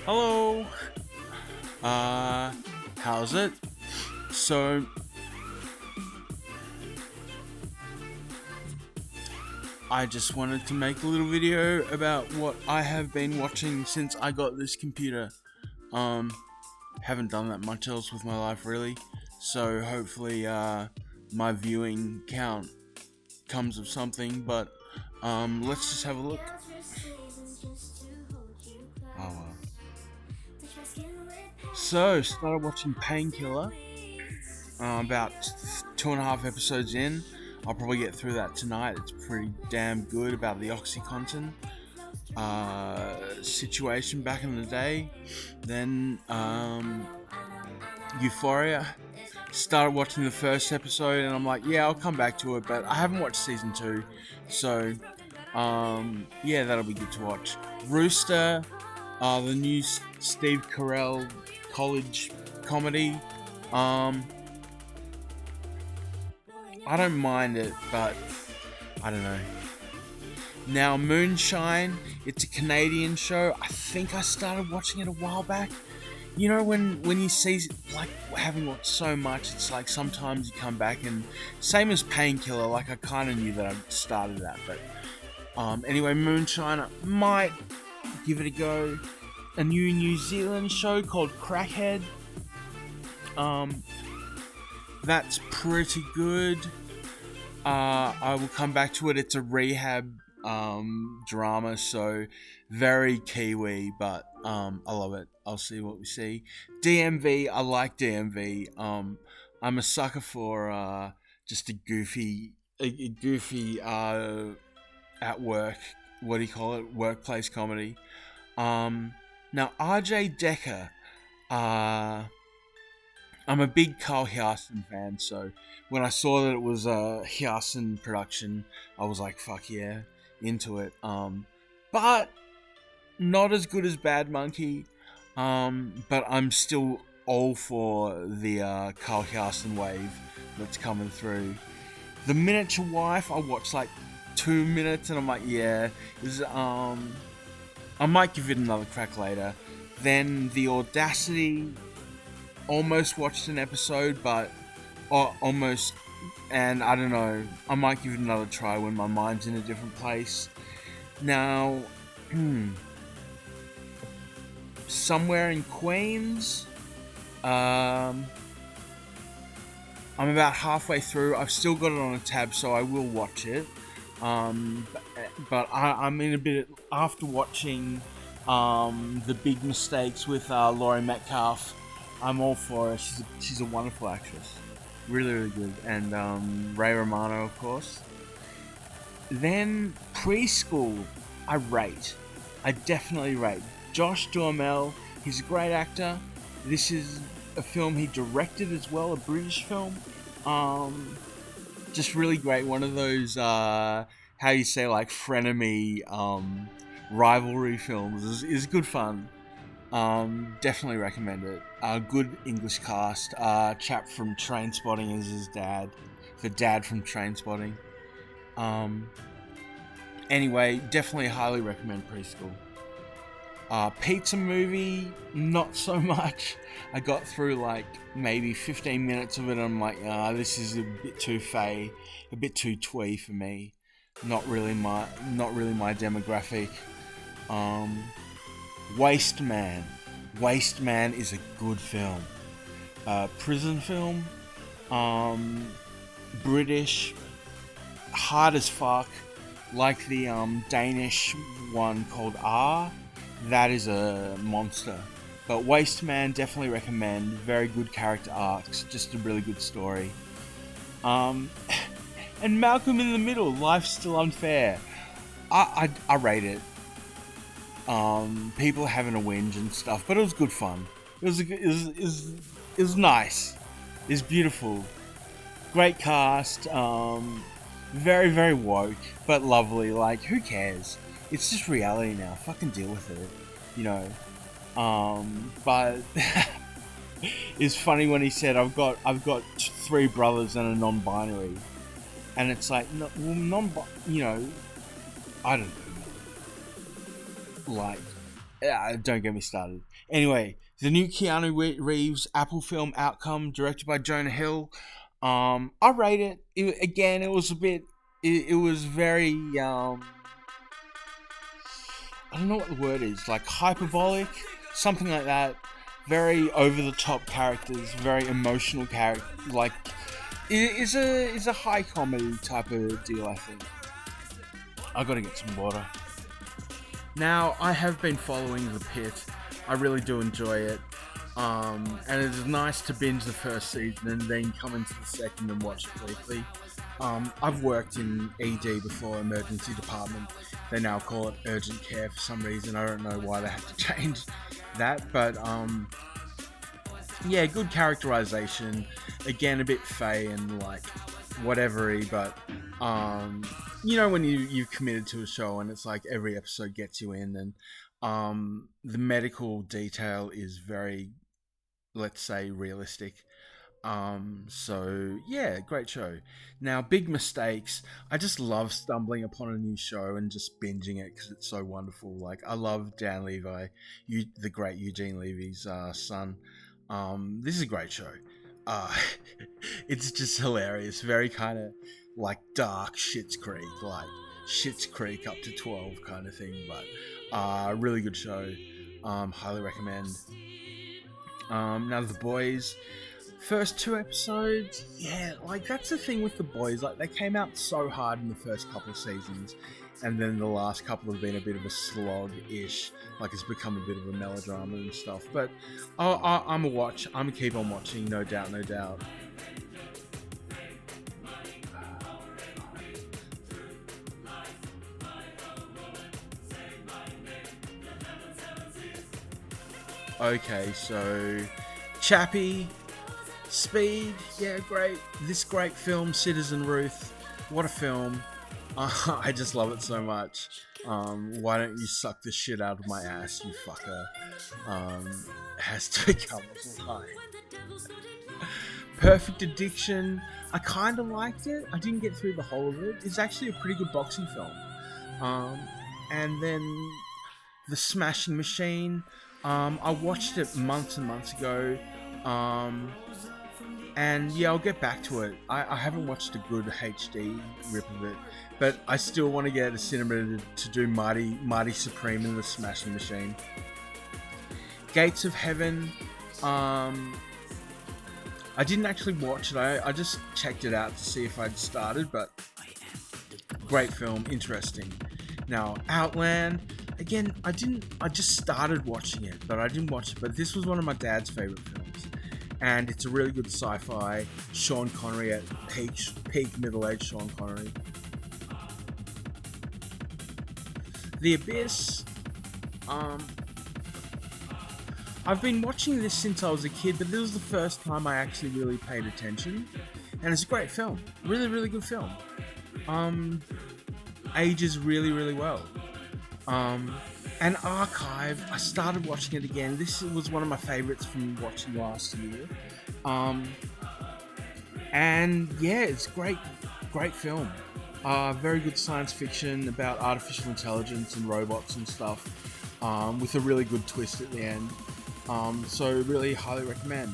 Hello. Uh, how's it? So, I just wanted to make a little video about what I have been watching since I got this computer. Um, haven't done that much else with my life really. So, hopefully, my viewing count comes of something, but, let's just have a look. Oh, well. So, started watching Painkiller. About 2.5 episodes in. I'll probably get through that tonight. It's pretty damn good about the OxyContin situation back in the day. Then Euphoria. Started watching the first episode and I'm like, yeah, I'll come back to it, but I haven't watched season 2, so yeah, that'll be good to watch. Rooster, the new Steve Carell college comedy. Um, I don't mind it, but I don't know. Now, Moonshine, it's a Canadian show. I think I started watching it a while back. You know, when you see, like, having watched so much, it's like sometimes you come back and, same as Painkiller, like, I kind of knew that I started that, but, anyway, Moonshine, I might give it a go. A New Zealand show called Crackhead. That's pretty good. I will come back to it. It's a rehab drama, so very Kiwi, but I love it. I'll see what we see. DMV, I like DMV. I'm a sucker for just a goofy at work. What do you call it? Workplace comedy. Now RJ Decker. I'm a big Carl Hiaasen fan, so when I saw that it was a Hiaasen production, I was like, fuck yeah, into it. But not as good as Bad Monkey, but I'm still all for the Carl Hiaasen wave that's coming through. The Miniature Wife, I watched like 2 minutes and I'm like, yeah, I might give it another crack later. Then The Audacity, almost watched an episode, but almost, and I don't know, I might give it another try when my mind's in a different place. Now, Somewhere in Queens, I'm about halfway through. I've still got it on a tab, so I will watch it. But I'm in a bit after watching The Big Mistakes with Laurie Metcalf. I'm all for her. She's a wonderful actress, really really good, and Ray Romano, of course. Then Preschool, I definitely rate. Josh Duhamel, he's a great actor. This is a film he directed as well, a British film. Just really great. One of those how you say, like, frenemy rivalry films is good fun. Definitely recommend it. Good English cast. Chap from Trainspotting is his dad. The dad from Trainspotting. Anyway, definitely highly recommend Preschool. Pizza Movie, not so much. I got through like maybe 15 minutes of it and I'm like, this is a bit too fey, a bit too twee for me. Not really my demographic. Waste Man. Waste Man is a good film. Prison film. British. Hard as fuck. Like the Danish one called R. That is a monster. But Waste Man, definitely recommend. Very good character arcs. Just a really good story. And Malcolm in the Middle. Life's Still Unfair. I rate it. People having a whinge and stuff, but it was good fun. It was nice. It was beautiful. Great cast. Very very woke, but lovely. Like, who cares? It's just reality now. Fucking deal with it, you know. But it's funny when he said, "I've got 3 brothers and a non-binary," and it's like, no, well, I don't know. Like, Don't get me started. Anyway, the new Keanu Reeves Apple film Outcome, directed by Jonah Hill. I rate it. Again, it was a bit. It was very. I don't know what the word is. Like hyperbolic, something like that. Very over the top characters. Very emotional character. Like it's a high comedy type of deal. I think. I gotta get some water. Now, I have been following The Pit. I really do enjoy it. And it is nice to binge the first season and then come into the second and watch it briefly. I've worked in ED before, emergency department. They now call it urgent care for some reason. I don't know why they had to change that, but yeah, good characterization. Again, a bit fey and like whatever-y, but you know when you've committed to a show and it's like every episode gets you in, and the medical detail is very, let's say, realistic. So yeah, great show. Now, big mistakes. I just love stumbling upon a new show and just binging it because it's so wonderful. Like, I love Dan Levy, the great Eugene Levy's son. This is a great show. Uh, it's just hilarious. Very kind of like dark Schitt's Creek, like Schitt's Creek up to 12 kind of thing. But really good show. Highly recommend. Now The Boys. First 2 episodes, yeah, like that's the thing with The Boys. Like they came out so hard in the first couple of seasons, and then the last couple have been a bit of a slog-ish. Like it's become a bit of a melodrama and stuff. But I'm a watch. I'm a keep on watching, no doubt, no doubt. Okay, so Chappie. Speed, yeah, great. This great film, Citizen Ruth. What a film. I just love it so much. Why don't you suck the shit out of my ass, you fucker? Has to become a line. Perfect Addiction. I kind of liked it. I didn't get through the whole of it. It's actually a pretty good boxing film. And then The Smashing Machine. I watched it months and months ago. And yeah, I'll get back to it. I haven't watched a good HD rip of it, but I still want to get a cinema to do Mighty Supreme in The Smashing Machine. Gates of Heaven. I didn't actually watch it. I just checked it out to see if I'd started, but great film, interesting. Now, Outland. Again, I just started watching it, but I didn't watch it. But this was one of my dad's favorite films. And it's a really good sci-fi. Sean Connery at peak middle-aged Sean Connery. The Abyss. I've been watching this since I was a kid, but this was the first time I actually really paid attention. And it's a great film. Really, really good film. Ages really, really well. And Archive, I started watching it again. This was one of my favourites from watching last year. And yeah, it's great film. Very good science fiction about artificial intelligence and robots and stuff, with a really good twist at the end. So really highly recommend.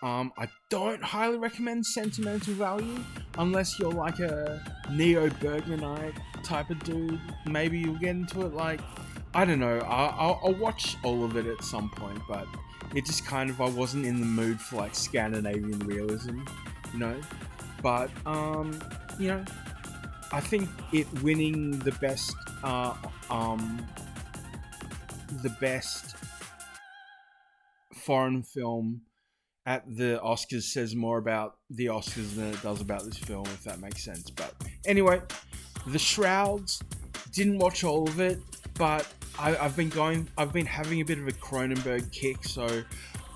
I don't highly recommend Sentimental Value unless you're like a Neo Bergmanite type of dude. Maybe you'll get into it. Like, I don't know. I'll watch all of it at some point, but it just kind of, I wasn't in the mood for like Scandinavian realism, you know. But you know, I think it winning the best foreign film at the Oscars says more about the Oscars than it does about this film, if that makes sense. But anyway, The Shrouds, didn't watch all of it, but I've been having a bit of a Cronenberg kick, so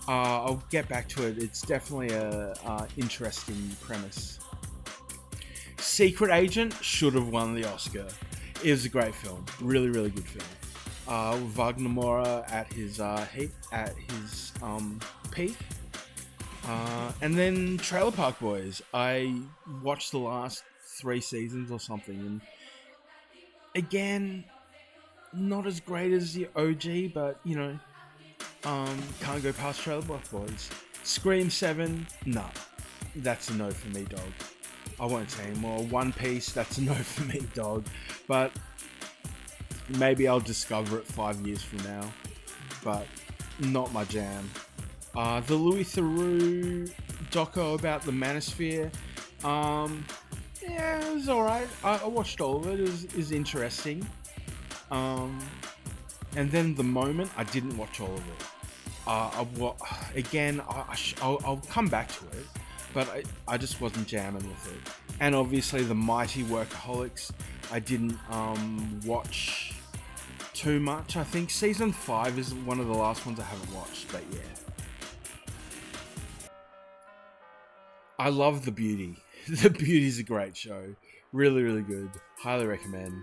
I'll get back to it. It's definitely a interesting premise. Secret Agent should have won the Oscar. It was a great film, really, really good film. Wagner Moura at his peak. And then Trailer Park Boys. I watched the last 3 seasons or something, and again, not as great as the OG, but can't go past Trailer Park Boys. Scream 7, nah, that's a no for me, dog. I won't say anymore. One Piece, that's a no for me, dog. But maybe I'll discover it 5 years from now. But not my jam. The Louis Theroux doco about the Manosphere. Yeah, it was alright. I watched all of it. It was interesting. And then The Moment, I didn't watch all of it. I'll come back to it, but I just wasn't jamming with it. And obviously The Mighty Workaholics, I didn't watch too much. I think season 5 is one of the last ones I haven't watched, but yeah. I love The Beauty. The Beauty's a great show. Really, really good. Highly recommend.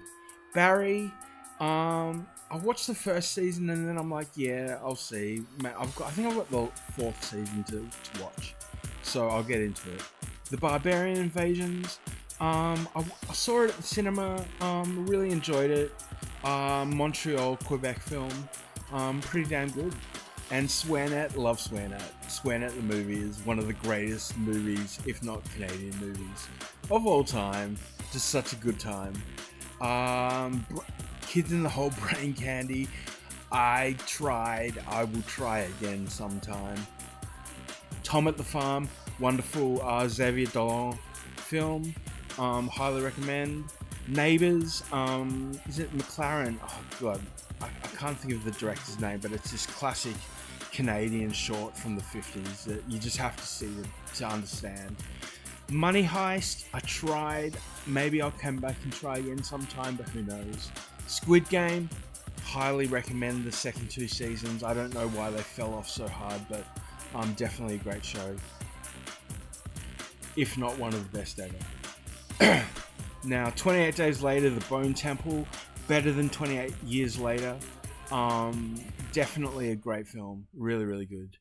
Barry, I watched the first season and then I'm like, yeah, I'll see. I think I've got the 4th season to watch, so I'll get into it. The Barbarian Invasions, I saw it at the cinema. Really enjoyed it. Montreal, Quebec film. Pretty damn good. And Swearnet, love Swearnet. Swearnet the movie is one of the greatest movies, if not Canadian movies, of all time. Just such a good time. Kids in the Hole, Brain Candy. I tried. I will try again sometime. Tom at the Farm, wonderful Xavier Dolan film. Highly recommend. Neighbours. Is it McLaren? Oh god, I can't think of the director's name, but it's this classic Canadian short from the 50s that you just have to see to understand. Money Heist, I tried. Maybe I'll come back and try again sometime, but who knows. Squid Game, highly recommend the second 2 seasons. I don't know why they fell off so hard, but definitely a great show. If not one of the best ever. Now, 28 Days Later, The Bone Temple, better than 28 Years Later. Definitely a great film. Really, really good.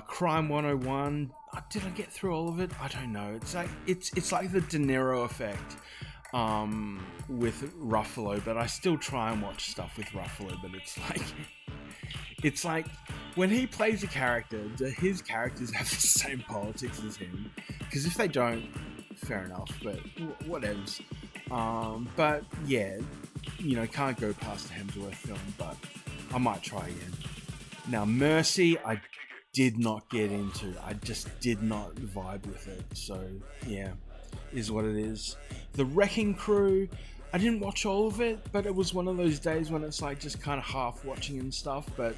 Crime 101. Did I get through all of it? I don't know. It's like the De Niro effect with Ruffalo, but I still try and watch stuff with Ruffalo, but it's like when he plays a character, his characters have the same politics as him? Because if they don't, fair enough, but whatevs. But yeah, can't go past the Hemsworth film, but I might try again. Now, Mercy, I did not get into. I just did not vibe with it. So, yeah, is what it is. The Wrecking Crew, I didn't watch all of it, but it was one of those days when it's like just kind of half watching and stuff. But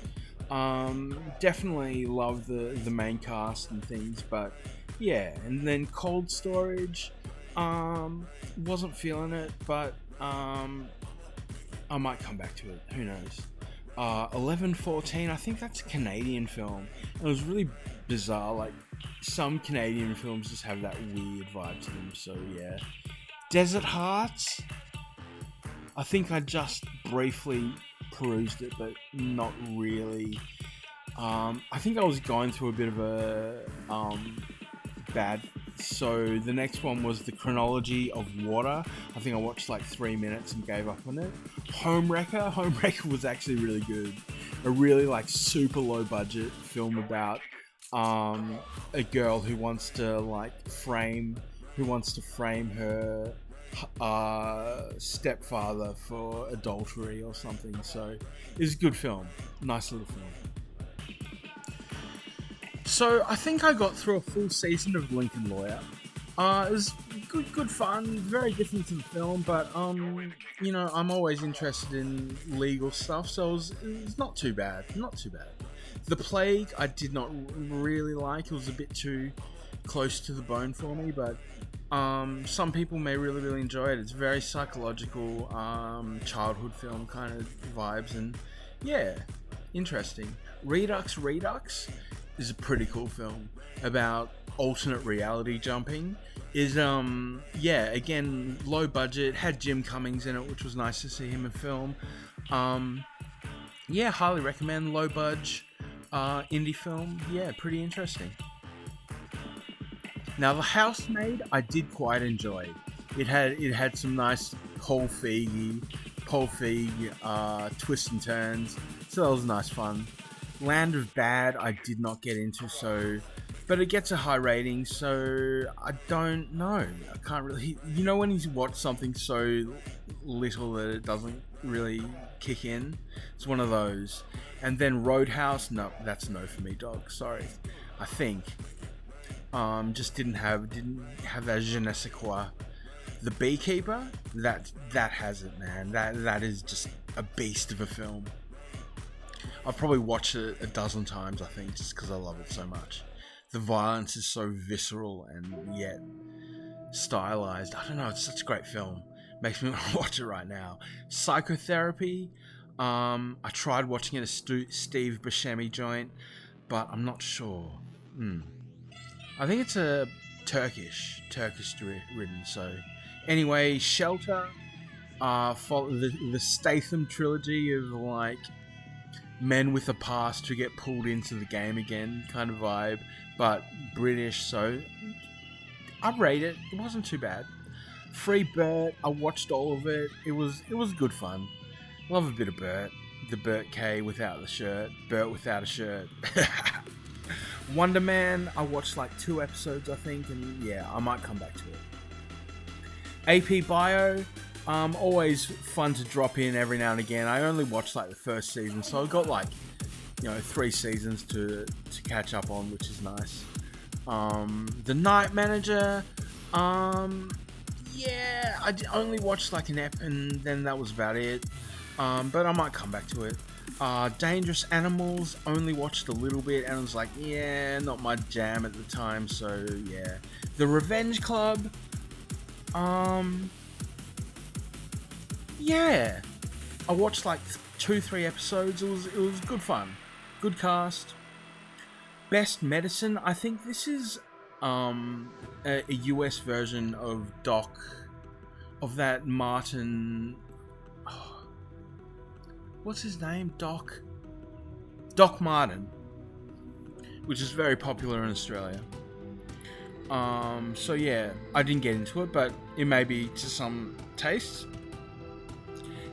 definitely love the main cast and things. But yeah, and then Cold Storage, wasn't feeling it, but I might come back to it. Who knows? 1114, I think that's a Canadian film. It was really bizarre. Like, some Canadian films just have that weird vibe to them. So yeah. Desert Hearts, I think I just briefly perused it, but not really. I think I was going through a bit of a bad. So the next one was The Chronology of Water. I think I watched like 3 minutes and gave up on it. Homewrecker. Homewrecker was actually really good. A really like super low budget film about a girl who wants to frame her stepfather for adultery or something. So it's a good film. Nice little film. So I think I got through a full season of Lincoln Lawyer. It was good fun, very different to the film, but I'm always interested in legal stuff, so it was not too bad. The Plague I did not really like. It was a bit too close to the bone for me, but some people may really enjoy it. It's very psychological, childhood film kind of vibes, and yeah, interesting. Redux is a pretty cool film about alternate reality jumping. Is again, low budget, had Jim Cummings in it, which was nice to see him in film. Highly recommend. Low budge indie film. Yeah, pretty interesting. Now, The Housemaid I did quite enjoy. It had some nice Paul Feig Paul Feig, twists and turns. So that was nice fun. Land of Bad, I did not get into, but it gets a high rating, so I don't know. I can't really, when you watch something so little that it doesn't really kick in. It's one of those. And then Roadhouse, no, that's no for me, dog. Sorry. I think just didn't have that je ne sais quoi. The Beekeeper, that has it, man. That is just a beast of a film. I've probably watched it a dozen times, I think, just because I love it so much. The violence is so visceral and yet stylized. I don't know, it's such a great film. Makes me want to watch it right now. Psychotherapy, I tried watching it, a Steve Buscemi joint, but I'm not sure. I think it's a Turkish written, so... Anyway, Shelter, the Statham trilogy of, like, men with a past who get pulled into the game again kind of vibe, but British, so I'd rate it. It wasn't too bad. Free Bert, I watched all of it. It was good fun. Love a bit of Bert. The Bert K without the shirt. Bert without a shirt. Wonder Man, I watched like 2 episodes, I think, and yeah, I might come back to it. AP Bio, always fun to drop in every now and again. I only watched like the first season, so I've got like 3 seasons to catch up on, which is nice. The Night Manager, yeah, I only watched like an ep, and then that was about it. But I might come back to it. Dangerous Animals, only watched a little bit, and I was like, yeah, not my jam at the time, so yeah. The Revenge Club, yeah, I watched like 2-3 episodes. It was good fun, good cast. Best Medicine, I think this is a US version of Doc, of that Martin. What's his name? Doc Martin, which is very popular in Australia. So yeah, I didn't get into it, but it may be to some taste.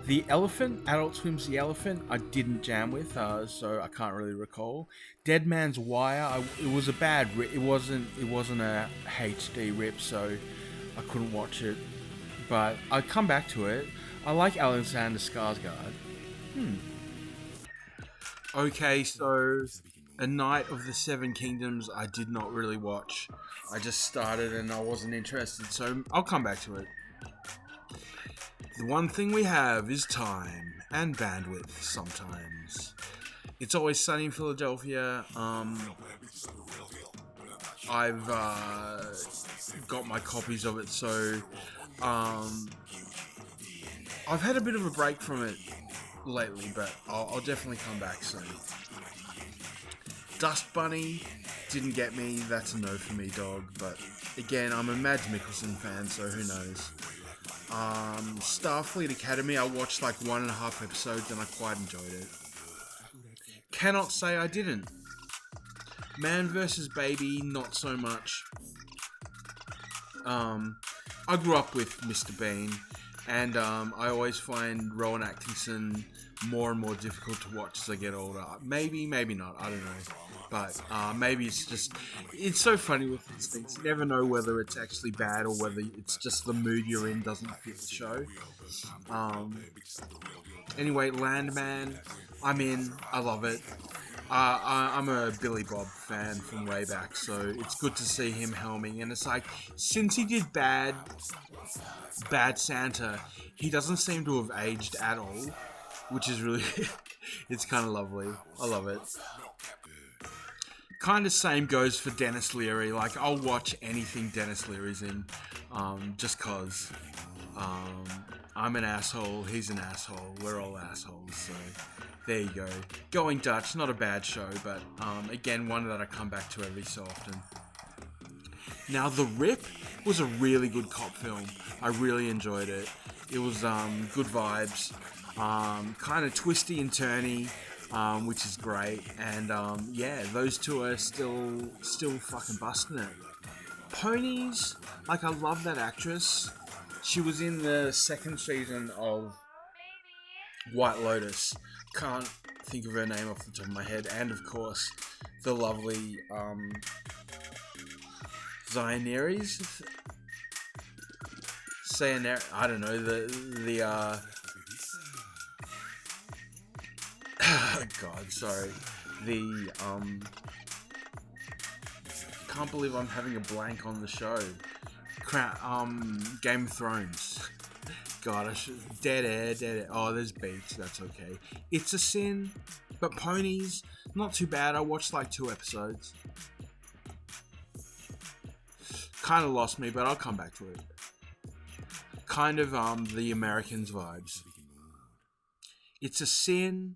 The Elephant, Adult Swim's The Elephant, I didn't jam with, so I can't really recall. Dead Man's Wire, it was a bad rip. It wasn't a HD rip, so I couldn't watch it. But I'd come back to it. I like Alexander Skarsgård. Okay, so A Night of the Seven Kingdoms, I did not really watch. I just started and I wasn't interested, so I'll come back to it. The one thing we have is time and bandwidth sometimes. It's Always Sunny in Philadelphia. I've got my copies of it, so I've had a bit of a break from it lately, but I'll definitely come back soon. Dust Bunny didn't get me. That's a no for me, dog. But again, I'm a Mads Mikkelsen fan, so who knows. Starfleet Academy, I watched like 1.5 episodes and I quite enjoyed it. Cannot say I didn't. Man vs. Baby, not so much. I grew up with Mr. Bean, and I always find Rowan Atkinson more and more difficult to watch as I get older. Maybe not, I don't know. But maybe it's so funny with these things. You never know whether it's actually bad or whether it's just the mood you're in doesn't fit the show. Anyway, Landman, I'm in. I love it. I'm a Billy Bob fan from way back, so it's good to see him helming. And it's like, since he did Bad Santa, he doesn't seem to have aged at all, which is really, it's kind of lovely. I love it. Kind of same goes for Dennis Leary. Like, I'll watch anything Dennis Leary's in, just cause. I'm an asshole, he's an asshole, we're all assholes, so there you go. Going Dutch, not a bad show, but again, one that I come back to every so often. Now, The Rip was a really good cop film. I really enjoyed it. It was good vibes, kind of twisty and turny, which is great, and yeah, those two are still fucking busting it. Ponies, like, I love that actress. She was in the second season of White Lotus. Can't think of her name off the top of my head. And of course, the lovely Zioneris. Sayonara. I don't know the. God, sorry. The Can't believe I'm having a blank on the show. Game of Thrones. God, I should. Dead air. Oh, there's beach. That's okay. It's a sin, but ponies, not too bad. I watched like 2 episodes. Kind of lost me, but I'll come back to it. Kind of the Americans vibes. It's a sin.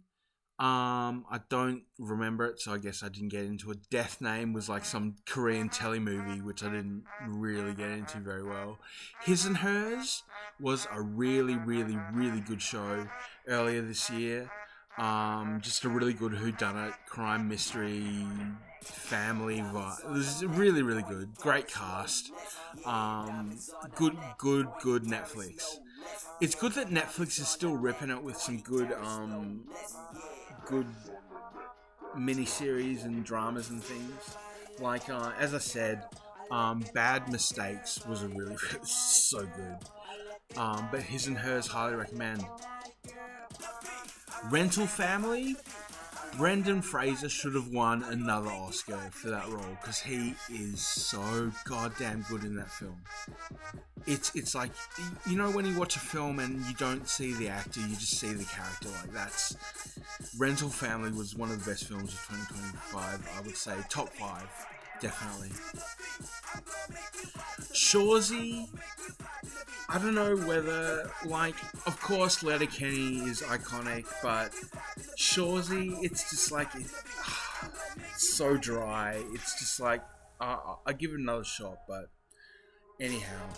I don't remember it, so I guess I didn't get into it. Death Name was like some Korean telly movie, which I didn't really get into very well. His and Hers was a really, really, really good show earlier this year. Just a really good whodunit, crime mystery, family vibe. It was really, really good. Great cast. Good Netflix. It's good that Netflix is still ripping it with some good miniseries and dramas and things. Like, as I said, Bad Mistakes was a really so good. But His and Hers, highly recommend. Rental Family. Brendan Fraser should have won another Oscar for that role because he is so goddamn good in that film. It's like, you know, when you watch a film and you don't see the actor, you just see the character. Like, that's Rental Family was one of the best films of 2025. I would say top 5, definitely. Shoresy. I don't know whether, like, of course Letterkenny is iconic, but Shoresy, it's just like, it's so dry. It's just like, I'll give it another shot, but anyhow.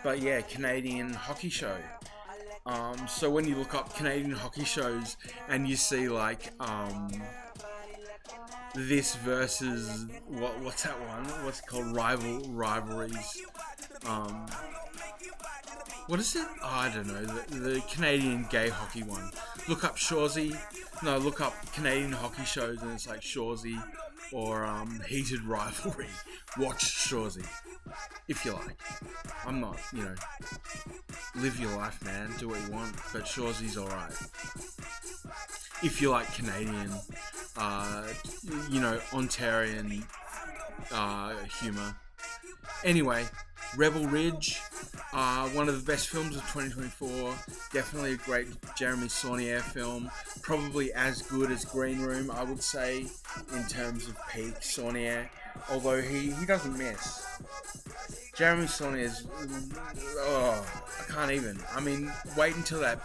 But yeah, Canadian hockey show. So when you look up Canadian hockey shows and you see like, this versus what's that one? What's it called? Rivalries. What is it? Oh, I don't know. The Canadian gay hockey one. Look up Shoresy. No, look up Canadian hockey shows and it's like Shoresy or Heated Rivalry. Watch Shoresy if you like. I'm not, you know. Live your life, man. Do what you want. But Shoresy's alright. If you like Canadian, you know, Ontarian humour. Anyway, Rebel Ridge, one of the best films of 2024. Definitely a great Jeremy Saunier film. Probably as good as Green Room, I would say, in terms of peak Saunier. Although he doesn't miss. Jeremy Saunier's... Oh, I can't even. I mean, wait until that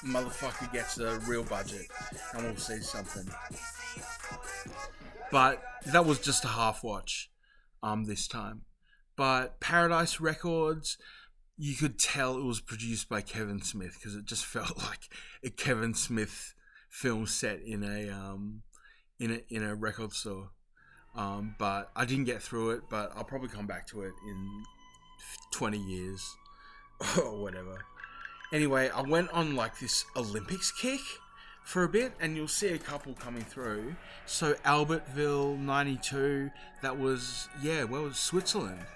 motherfucker gets a real budget and we'll see something. But that was just a half watch this time. But Paradise Records, you could tell it was produced by Kevin Smith because it just felt like a Kevin Smith film set in a record store. But I didn't get through it, but I'll probably come back to it in 20 years or whatever. Anyway, I went on like this Olympics kick for a bit, and you'll see a couple coming through. So Albertville 92, that was, yeah, well, Switzerland.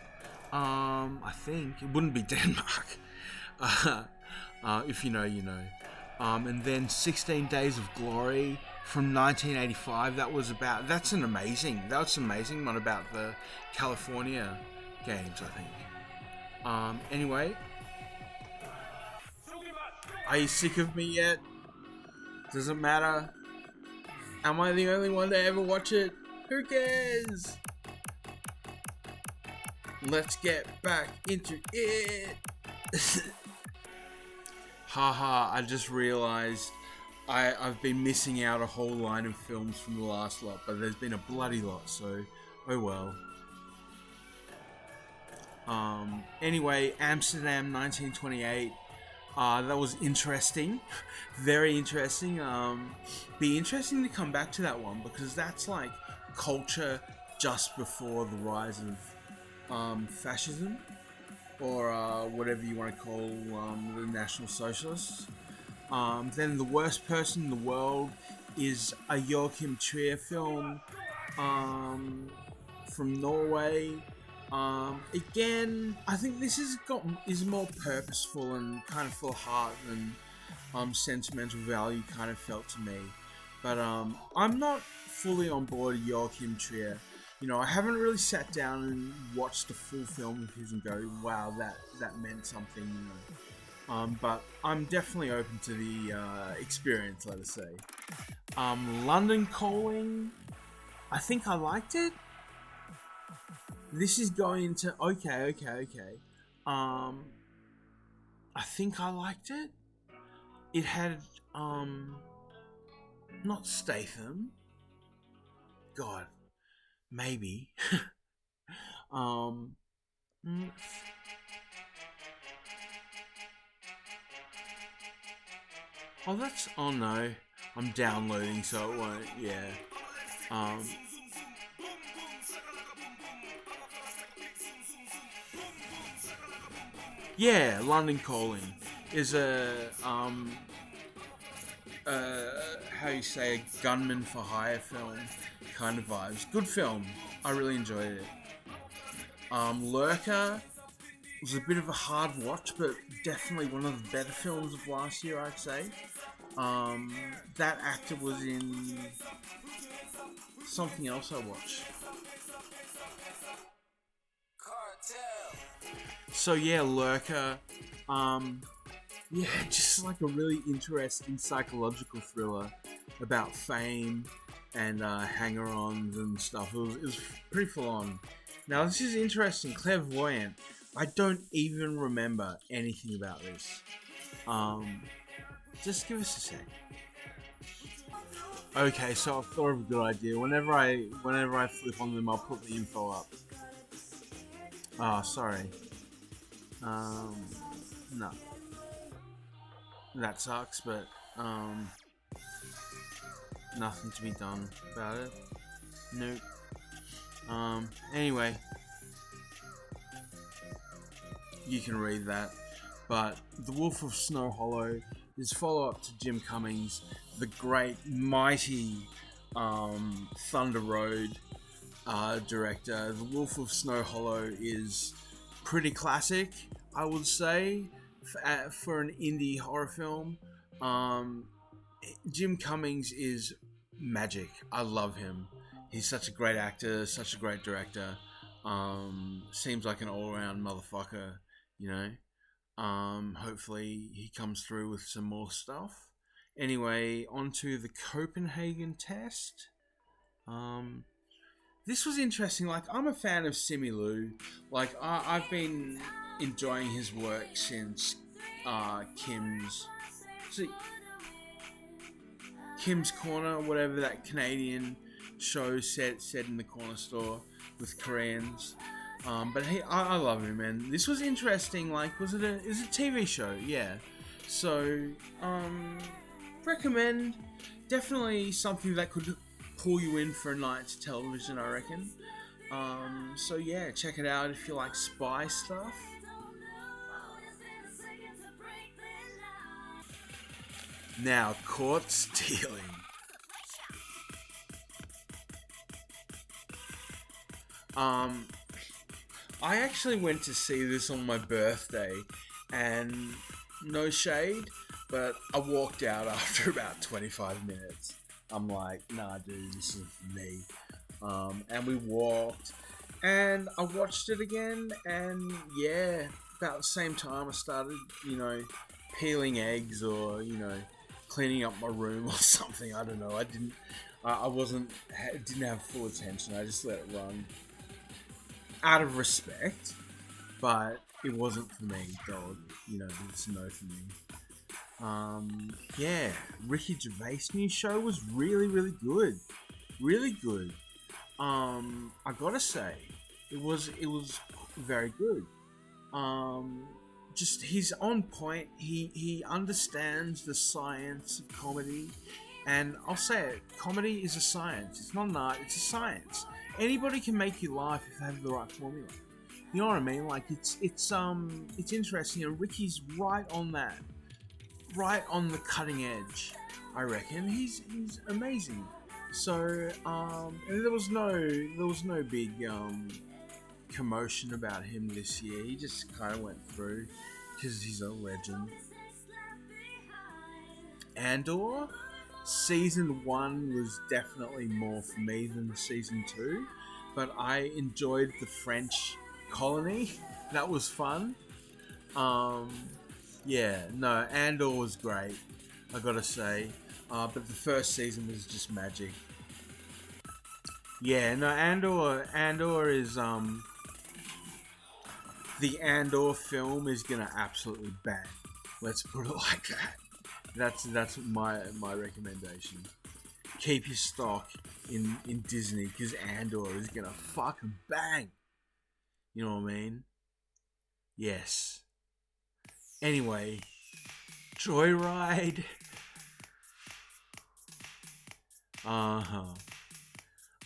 I think it wouldn't be Denmark. If you know, you know. And then 16 Days of Glory from 1985. That's an amazing one about the California games, I think. Anyway, are you sick of me yet? Doesn't matter. Am I the only one to ever watch it? Who cares? Let's get back into it. Haha, I just realised I've been missing out a whole line of films from the last lot, but there's been a bloody lot, so oh well. Anyway, Amsterdam 1928. That was interesting. Very interesting. Be interesting to come back to that one because that's like culture just before the rise of fascism or whatever you want to call the National Socialists. Then the worst person in the world is a Joachim Trier film um, from Norway. Again, I think this is more purposeful and kind of full of heart than sentimental value kind of felt to me. But I'm not fully on board Joachim Trier. You know, I haven't really sat down and watched a full film of his and go, wow, that meant something. You know. But I'm definitely open to the experience, let us say. London Calling, I think I liked it. This is going into okay. I think I liked it. It had not Statham. God, maybe. um, mm, oh no, I'm downloading, so it won't. Yeah. Um, yeah, London Calling is a how you say, a gunman for hire film kind of vibes. Good film. I really enjoyed it. Lurker was a bit of a hard watch, but definitely one of the better films of last year, I'd say. That actor was in something else I watched. So yeah, Lurker. Yeah, just like a really interesting psychological thriller about fame and hanger-ons and stuff. It was pretty full on. Now this is interesting. Clairvoyant. I don't even remember anything about this. Just give us a sec. Okay, so I've thought of a good idea. Whenever I flip on them, I'll put the info up. Oh, sorry. No. That sucks, but nothing to be done about it. Nope. Anyway, you can read that. But The Wolf of Snow Hollow is follow-up to Jim Cummings, the great, mighty Thunder Road director. The Wolf of Snow Hollow is pretty classic, I would say, for an indie horror film. Jim Cummings is magic. I love him. He's such a great actor, such a great director. Seems like an all-around motherfucker, you know. Hopefully he comes through with some more stuff. Anyway, onto the Copenhagen test. This was interesting. Like, I'm a fan of Simu. Like, I've been enjoying his work since Kim's Corner, whatever that Canadian show set in the corner store with Koreans. But I love him, man. This was interesting. Like, is it a TV show? Yeah. So, recommend. Definitely something that could pull you in for a night's television, I reckon. So yeah, check it out if you like spy stuff. Now, Caught Stealing. I actually went to see this on my birthday, and no shade, but I walked out after about 25 minutes. I'm like, nah, dude, this isn't for me. And we walked, and I watched it again, and yeah, about the same time I started, peeling eggs or, cleaning up my room or something. I don't know. Didn't have full attention. I just let it run out of respect, but it wasn't for me, dog. It's a no for me. Yeah, Ricky Gervais' new show was really, really good. Really good. I gotta say, it was very good. Just he's on point. He understands the science of comedy, and I'll say it: comedy is a science. It's not an art; it's a science. Anybody can make you laugh if they have the right formula. You know what I mean? Like it's interesting, and Ricky's right on the cutting edge. I reckon he's amazing. So and there was no big commotion about him this year. He just kind of went through because he's a legend. Andor, season 1 was definitely more for me than season 2, but I enjoyed the French colony. That was fun. Um, yeah, no, Andor was great, I gotta say. But the first season was just magic. Yeah, no, Andor is the Andor film is gonna absolutely bang. Let's put it like that. That's my recommendation. Keep your stock in Disney because Andor is gonna fucking bang. You know what I mean? Yes. Anyway, Joyride. Uh huh.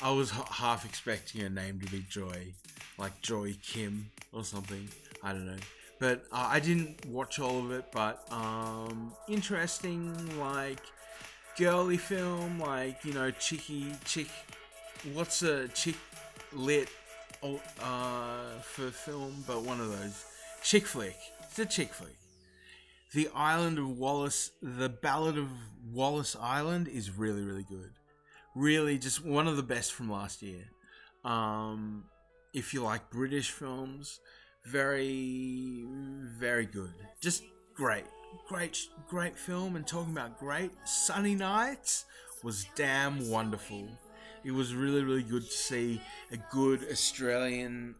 I was half expecting her name to be Joy, like Joy Kim or something. I don't know. But I didn't watch all of it, but interesting, like girly film, like chick. What's a chick lit for film? But one of those chick flick. It's a chick flick. The Ballad of Wallace Island is really really good. Really, just one of the best from last year. Um, if you like British films, very, very good. Just great film. And talking about great, Sunny Nights was damn wonderful. It was really, really good to see a good Australian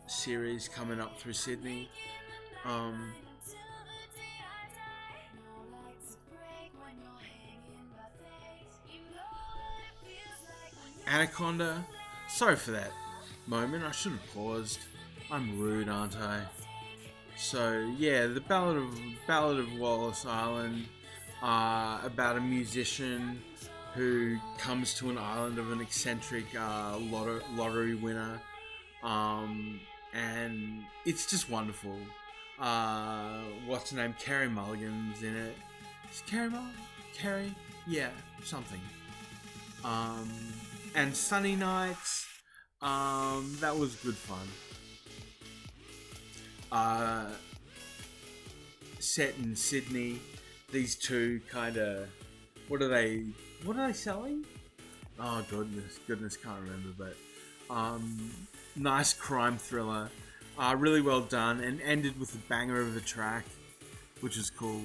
series coming up through Sydney. Um, Anaconda. Sorry for that moment. I should have paused. I'm rude, aren't I? So yeah, the Ballad of Wallace Island, about a musician who comes to an island of an eccentric lottery winner, and it's just wonderful. What's her name? Carey Mulligan's in it. Is Carey Mulligan? Carey? Yeah, something. Um, and Sunny Nights. That was good fun. Set in Sydney. These two kind of, what are they? What are they selling? Oh goodness, can't remember. But nice crime thriller. Really well done, and ended with a banger of a track, which was cool.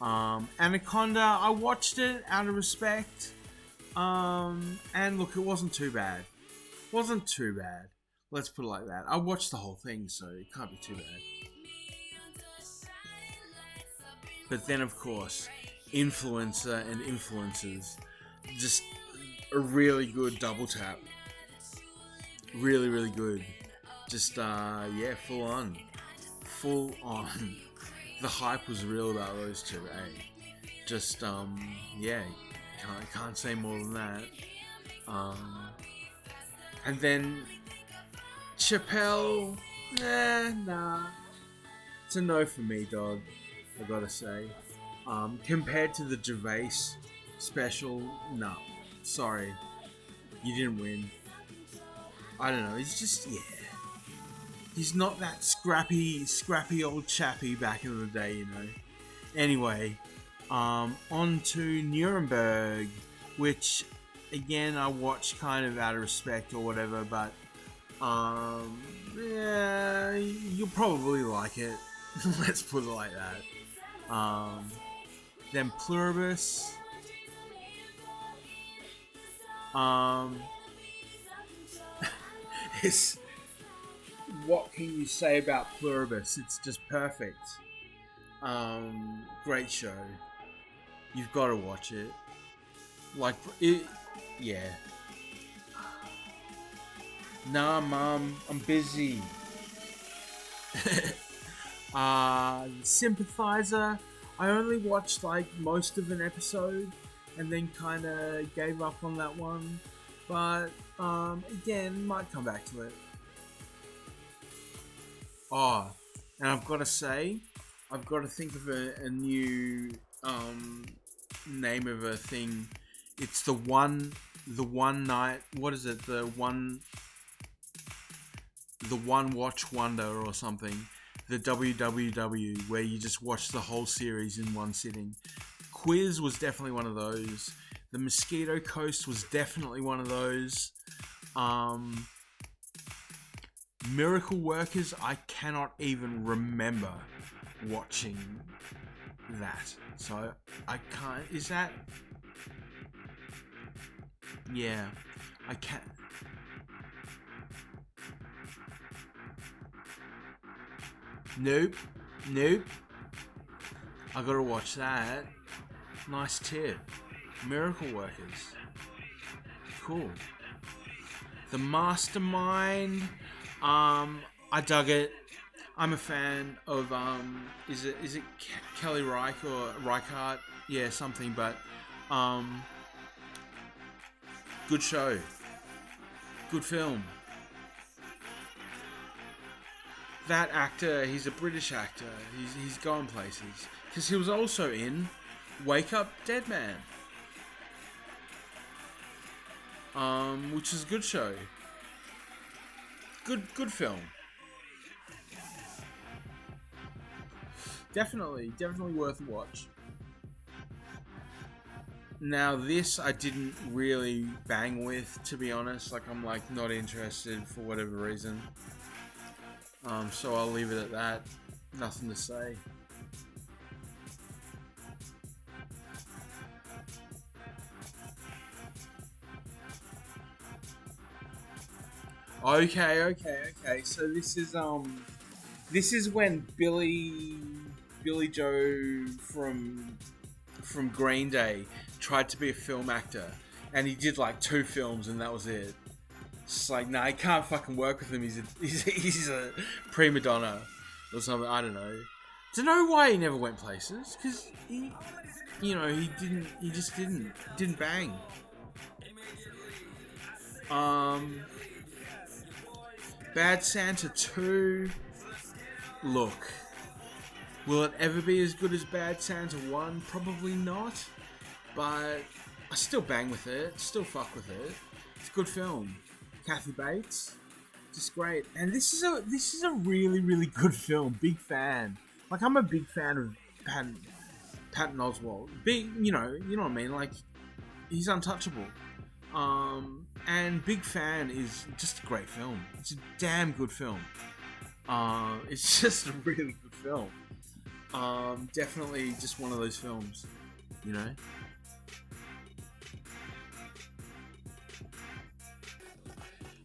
Anaconda, I watched it out of respect. And look, it wasn't too bad. Wasn't too bad. Let's put it like that. I watched the whole thing, so it can't be too bad. But then, of course, Influencer and Influencers. Just a really good double tap. Really, really good. Just, yeah, full on. Full on. The hype was real about those two, eh? Just, yeah, can't say more than that. And then Chappelle, nah. It's a no for me, dog. I gotta say. Compared to the Gervais special, no. Sorry, you didn't win. I don't know. He's just He's not that scrappy old chappy back in the day, you know. Anyway, on to Nuremberg, which again I watched kind of out of respect or whatever, but yeah, you'll probably like it. Let's put it like that. Then Pluribus. It's, what can you say about Pluribus? It's just perfect. Great show. You've got to watch it. Like it, yeah. Nah, mum, I'm busy. Sympathizer. I only watched like most of an episode. and then kind of gave up on that one. But again, might come back to it. Oh, and I've got to say, I've got to think of a new um, name of a thing. It's the one night. What is it? The one watch wonder or something. The WWW, where you just watch the whole series in one sitting. Quiz was definitely one of those. The Mosquito Coast was definitely one of those. Miracle Workers, I cannot even remember watching that. So I can't. Is that? Yeah, I can't. Nope, nope. I gotta watch that. Nice tip. Miracle Workers. Cool. The Mastermind. I dug it. I'm a fan of is it Kelly Reich or Reichardt? Yeah, something. But um, good show. Good film. That actor, he's a British actor. He's going places because he was also in Wake Up Dead Man, which is a good show. Good film. Definitely worth a watch. Now this I didn't really bang with, to be honest. Like I'm like not interested for whatever reason. So I'll leave it at that. Nothing to say. Okay. So this is when Billy Joe from Green Day tried to be a film actor, and he did like 2 films, and that was it. It's like, nah, he can't fucking work with him. He's a prima donna or something. I don't know. Don't know why he never went places, because he just didn't bang. Um, Bad Santa 2. Look, will it ever be as good as Bad Santa 1? Probably not. But I still bang with it. Still fuck with it. It's a good film. Kathy Bates, just great. And this is a really good film. Big fan. Like I'm a big fan of Patton Oswalt. Big, you know what I mean. Like he's untouchable. And big fan is just a great film. It's a damn good film. It's just a really good film. Definitely just one of those films, you know.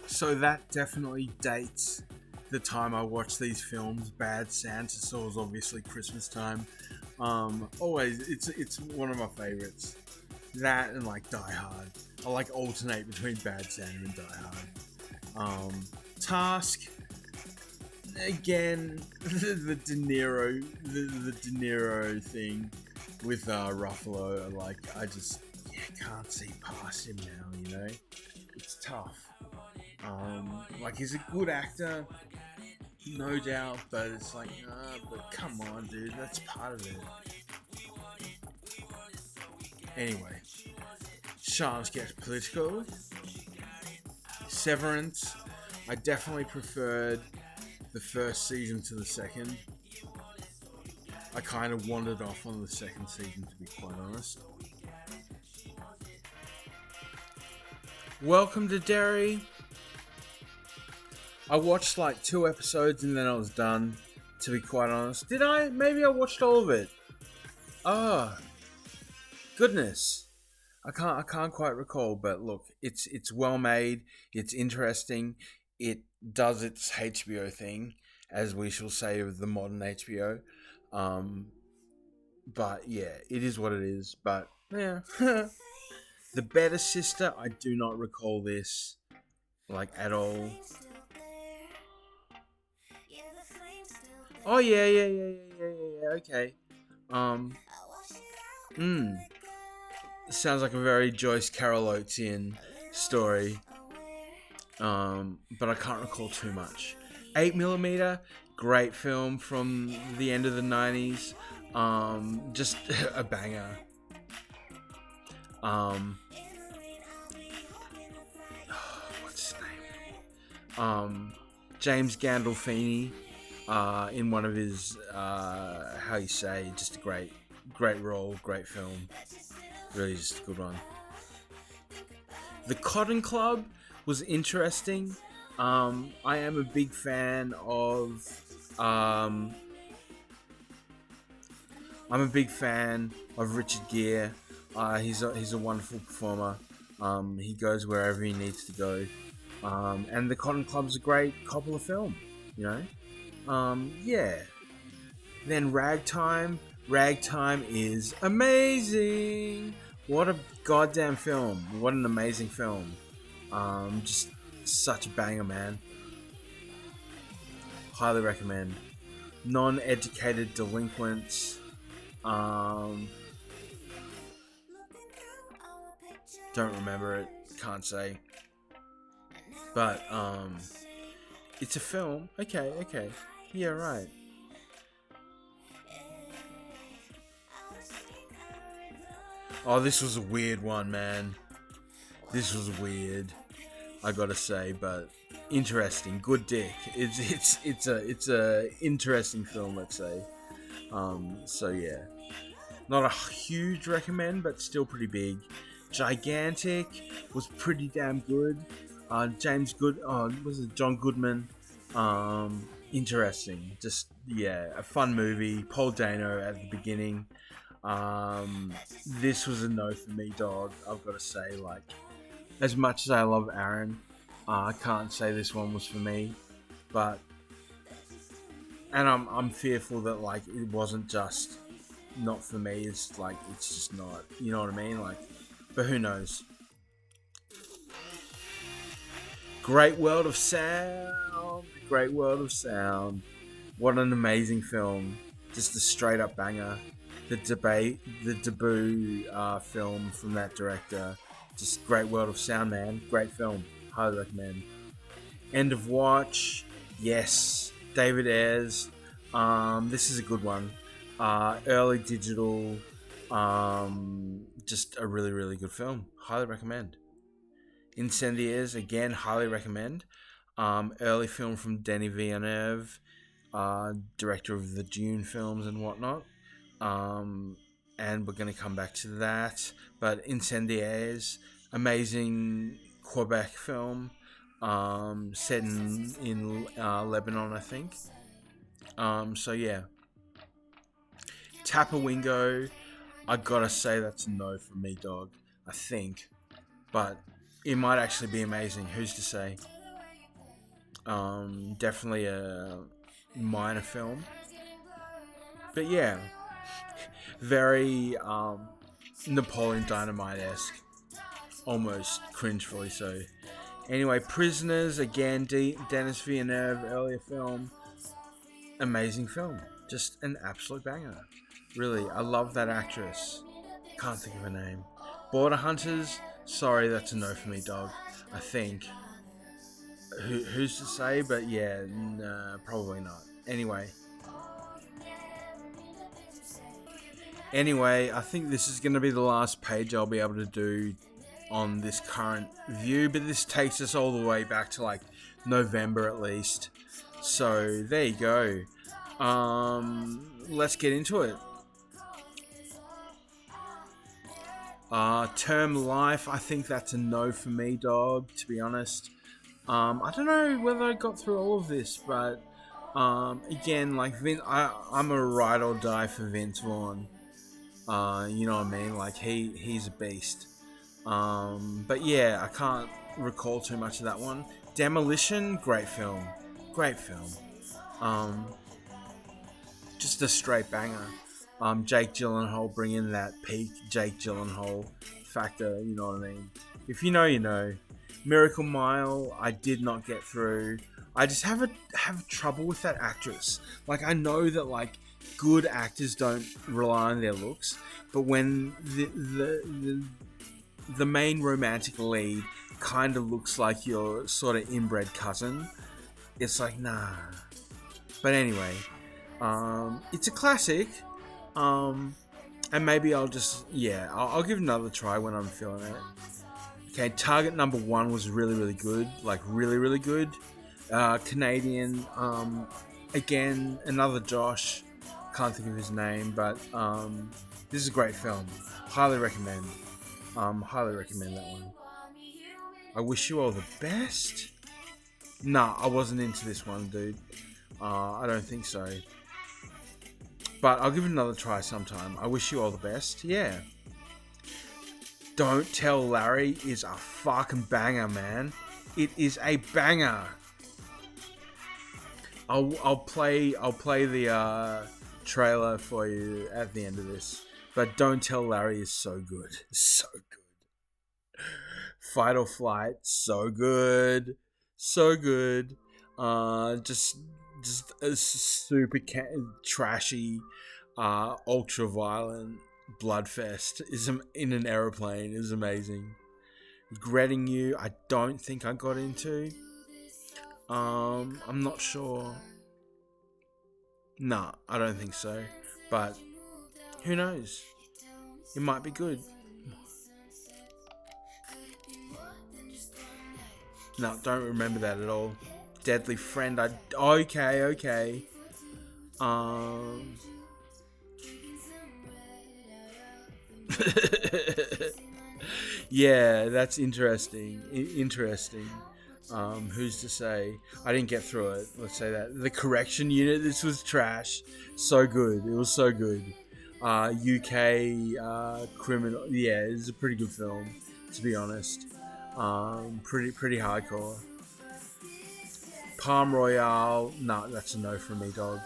So that definitely dates the time I watched these films. Bad Santa, so it was obviously Christmas time. Always, it's one of my favorites. That and like Die Hard. I like alternate between Bad Santa and Die Hard. Task. Again, the De Niro thing with Ruffalo. Like I just can't see past him now. You know, it's tough. Like he's a good actor, no doubt, but it's like, but come on, dude, that's part of it. Anyway, Shams gets political. Severance, I definitely preferred the first season to the second. I kind of wandered off on the second season, to be quite honest. Welcome to Derry. I watched like 2 episodes and then I was done, to be quite honest. Did I? Maybe I watched all of it. Oh, goodness. I can't quite recall, but look, it's well made, it's interesting, it does its HBO thing, as we shall say of the modern HBO. But yeah, it is what it is. But yeah. The Better Sister, I do not recall this like at all. Oh yeah. Okay. Um. Sounds like a very Joyce Carol Oatesian story, but I can't recall too much. 8mm, great film from the end of the 90s. Just a banger. Um, what's his name? James Gandolfini, in one of his, how you say, just a great role, great film. Really just a good one. The Cotton Club was interesting. I am a big fan of. I'm a big fan of Richard Gere. He's a wonderful performer. He goes wherever he needs to go. And The Cotton Club's a great Coppola film. You know. Yeah. Then Ragtime. Ragtime is amazing. What a goddamn film. What an amazing film. Just such a banger, man. Highly recommend. Non-educated delinquents. Don't remember it. Can't say. But, it's a film. Okay. Yeah, right. Oh, this was a weird one, man. This was weird, I gotta say, but interesting. Good dick. It's a interesting film, let's say. So yeah, not a huge recommend, but still pretty big. Gigantic was pretty damn good. Was it John Goodman? Interesting. Just yeah, a fun movie. Paul Dano at the beginning. This was a no for me, dog. I've got to say, like, as much as I love Aaron, I can't say this one was for me. But, and I'm fearful that like it wasn't just not for me. It's like it's just not. You know what I mean? Like, but who knows? Great World of Sound. Great World of Sound. What an amazing film. Just a straight up banger. The debut film from that director. Just Great World of Sound, man. Great film. Highly recommend. End of Watch. Yes. David Ayres. This is a good one. Early digital. Just a really, really good film. Highly recommend. Incendiaries, again, highly recommend. Early film from Denis Villeneuve, director of the Dune films and whatnot. And we're going to come back to that. But Incendiaries, amazing Quebec film, set in Lebanon, I think. So yeah. Tapawingo, I gotta say that's a no from me, dog. I think. But it might actually be amazing. Who's to say? Definitely a minor film. But yeah. Very Napoleon Dynamite-esque. Almost cringefully so. Anyway, Prisoners, again, Denis Villeneuve, earlier film. Amazing film. Just an absolute banger. Really, I love that actress. Can't think of her name. Border Hunters, sorry, that's a no for me, dog. I think. Who's to say? But yeah, probably not. Anyway, I think this is going to be the last page I'll be able to do on this current view, but this takes us all the way back to like November at least. So there you go. Let's get into it. Term Life, I think that's a no for me, dog, to be honest. I don't know whether I got through all of this, but again, like I'm a ride or die for Vince Vaughn. You know what I mean? Like he's a beast. But yeah, I can't recall too much of that one. Demolition, great film. Just a straight banger. Jake Gyllenhaal bringing that peak Jake Gyllenhaal factor, you know what I mean? If you know, you know. Miracle Mile, I did not get through. I just have trouble with that actress. Like, I know that like good actors don't rely on their looks, but when the main romantic lead kind of looks like your sort of inbred cousin, it's like, nah. But anyway, it's a classic. And maybe I'll just, yeah, I'll give it another try when I'm feeling it. Okay, Target number one was really, really good. Like, really, really good. Canadian. Again, another Josh. Can't think of his name, but this is a great film. Highly recommend. Highly recommend that one. I wish you all the best. Nah, I wasn't into this one, dude. I don't think so. But I'll give it another try sometime. I wish you all the best. Yeah. Don't Tell Larry is a fucking banger, man. It is a banger. I'll play the trailer for you at the end of this. But Don't Tell Larry is so good. So good. Fight or Flight, so good. So good. Just a super trashy, ultra violent bloodfest is in an aeroplane is amazing. Regretting You, I don't think I got into. I'm not sure. Nah, I don't think so. But who knows? It might be good. No, don't remember that at all. Deadly Friend. Okay. Um. Yeah, that's interesting. Interesting. Who's to say? I didn't get through it. Let's say that. The Correction Unit. This was trash. So good. It was so good. UK criminal. Yeah, it's a pretty good film. To be honest. Pretty hardcore. Palm Royale. No, that's a no from me, dog.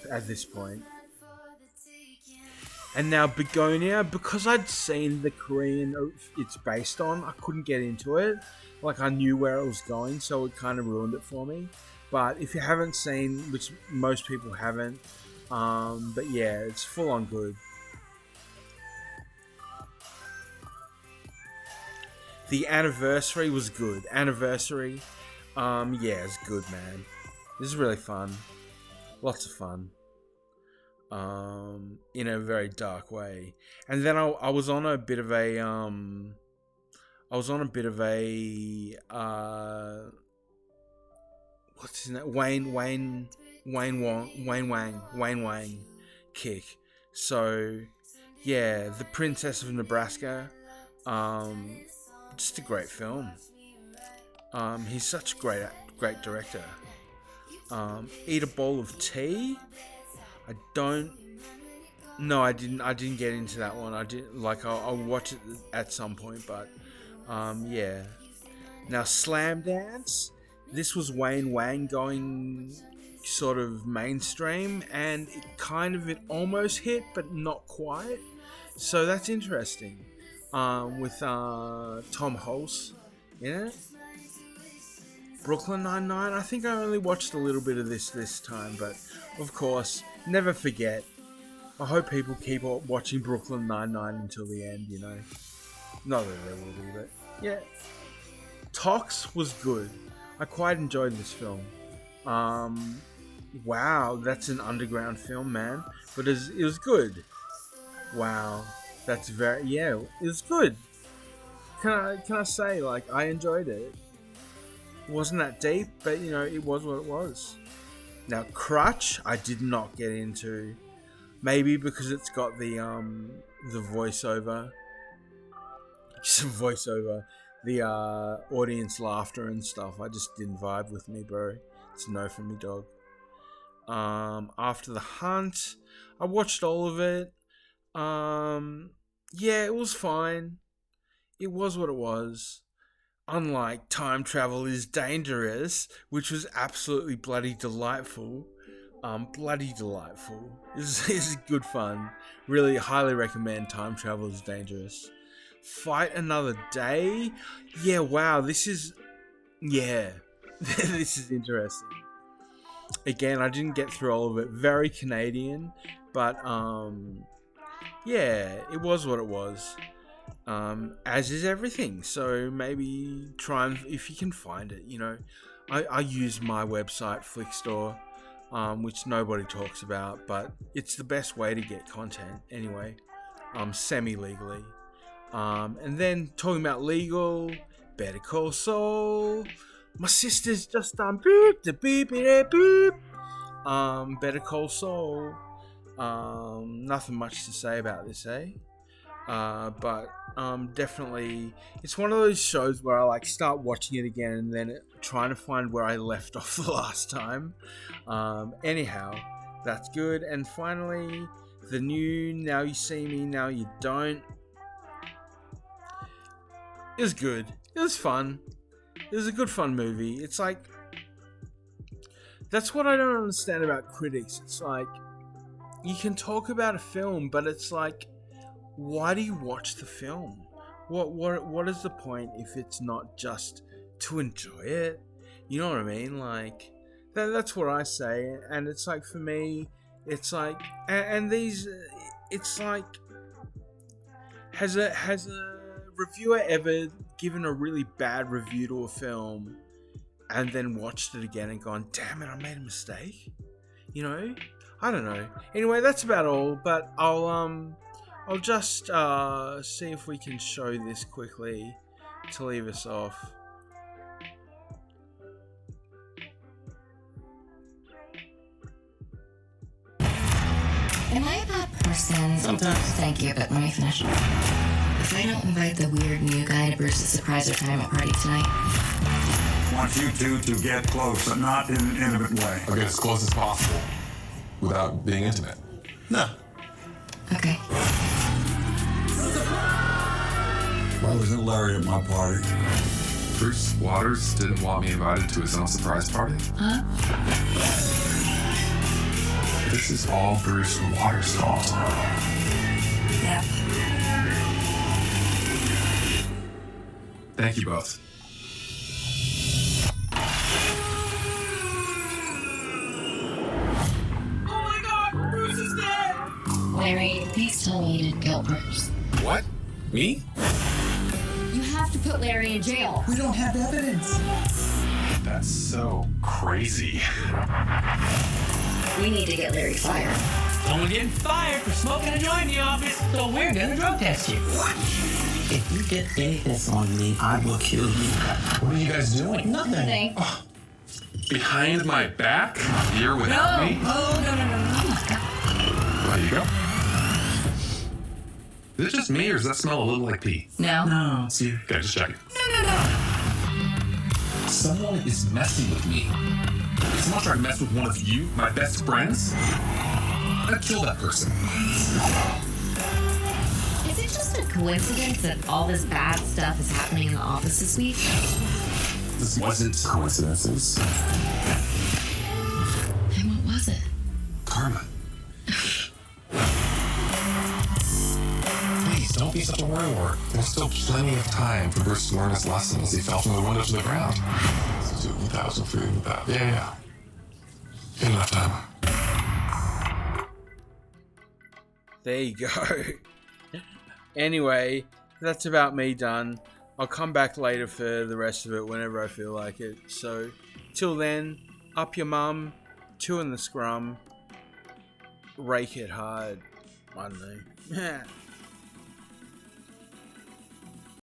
At this point. And now Begonia, because I'd seen the Korean it's based on, I couldn't get into it. Like, I knew where it was going, so it kind of ruined it for me. But if you haven't seen, which most people haven't, but yeah, it's full on good. The Anniversary was good. Anniversary, yeah, it's good, man. This is really fun. Lots of fun. In a very dark way. And then I was on a bit of a what's his name? Wayne Wang kick. So yeah, The Princess of Nebraska. Just a great film. He's such a great director. Eat a Bowl of Tea. I don't. No, I didn't. I didn't get into that one. I did like. I'll watch it at some point, but yeah. Now, Slam Dance. This was Wayne Wang going sort of mainstream, and it almost hit, but not quite. So that's interesting. With Tom Hulse in it. Brooklyn Nine-Nine. I think I only watched a little bit of this time, but of course, never forget. I hope people keep watching Brooklyn Nine-Nine until the end, you know. Not that there will be, but yeah. Tox was good. I quite enjoyed this film. Wow, that's an underground film, man. But it was good. Wow, that's it was good. Can I say, like, I enjoyed it. It wasn't that deep, but you know, it was what it was. Now, Crutch, I did not get into. Maybe because it's got the voiceover, the audience laughter and stuff. I just didn't vibe with me, bro. It's a no from me, dog. After the Hunt, I watched all of it. Yeah, it was fine. It was what it was. Unlike Time Travel is Dangerous, which was absolutely bloody delightful. Bloody delightful. This is good fun. Really highly recommend Time Travel is Dangerous. Fight Another Day. Yeah, wow. This is... Yeah. this is interesting. Again, I didn't get through all of it. Very Canadian, but yeah, it was what it was. As is everything. So maybe try and, if you can find it, I use my website Flickstore, which nobody talks about, but it's the best way to get content anyway, semi-legally. And then talking about legal, Better Call Saul. My sister's just done beep the beep beep. Better Call Saul. Nothing much to say about this, but definitely it's one of those shows where I like start watching it again and then trying to find where I left off the last time. Anyhow, that's good. And finally, the new Now You See Me, Now You Don't. It was good. It was fun. It was a good fun movie. It's like, that's what I don't understand about critics. It's like, you can talk about a film, but it's like, why do you watch the film? What is the point if it's not just to enjoy it? You know what I mean? Like, that's what I say. And it's like, for me, it's like, and these, it's like, has a reviewer ever given a really bad review to a film and then watched it again and gone, damn it, I made a mistake? I don't know. Anyway, that's about all, but I'll just see if we can show this quickly to leave us off. Am I a bad person? Sometimes. Thank you, but let me finish. If I don't invite the weird new guy to Bruce's surprise retirement party tonight. I want you two to get close, but not in an intimate way. I'll get as close as possible without being intimate. No. Okay. Why wasn't Larry at my party? Bruce Waters didn't want me invited to his own surprise party. Huh? This is all Bruce Waters' fault. Yep. Thank you both. Oh my God, Bruce is dead! Larry, please tell me you didn't kill Bruce. What? Me? You have to put Larry in jail. We don't have evidence. That's so crazy. We need to get Larry fired. Someone getting fired for smoking a joint in the office, so we're gonna drug test you. What? If you get anything on me, I will kill you. What are you guys doing? Nothing. Behind my back? Here without me? Oh, no. There you go. Is it just me, or does that smell a little like pee? No. No, it's you. Okay, just checking. Someone is messing with me. Someone tried to mess with one of you, my best friends. I'd kill that person. Is it just a coincidence that all this bad stuff is happening in the office this week? This wasn't coincidences. And what was it? Karma. Please, don't be such a worrywart. There's still plenty of time for Bruce to learn his lesson as he fell from the window to the ground. 2,000 feet with that. Yeah. Enough time. There you go. Anyway, that's about me done. I'll come back later for the rest of it whenever I feel like it. So, till then, up your mum, two in the scrum, rake it hard. I don't know.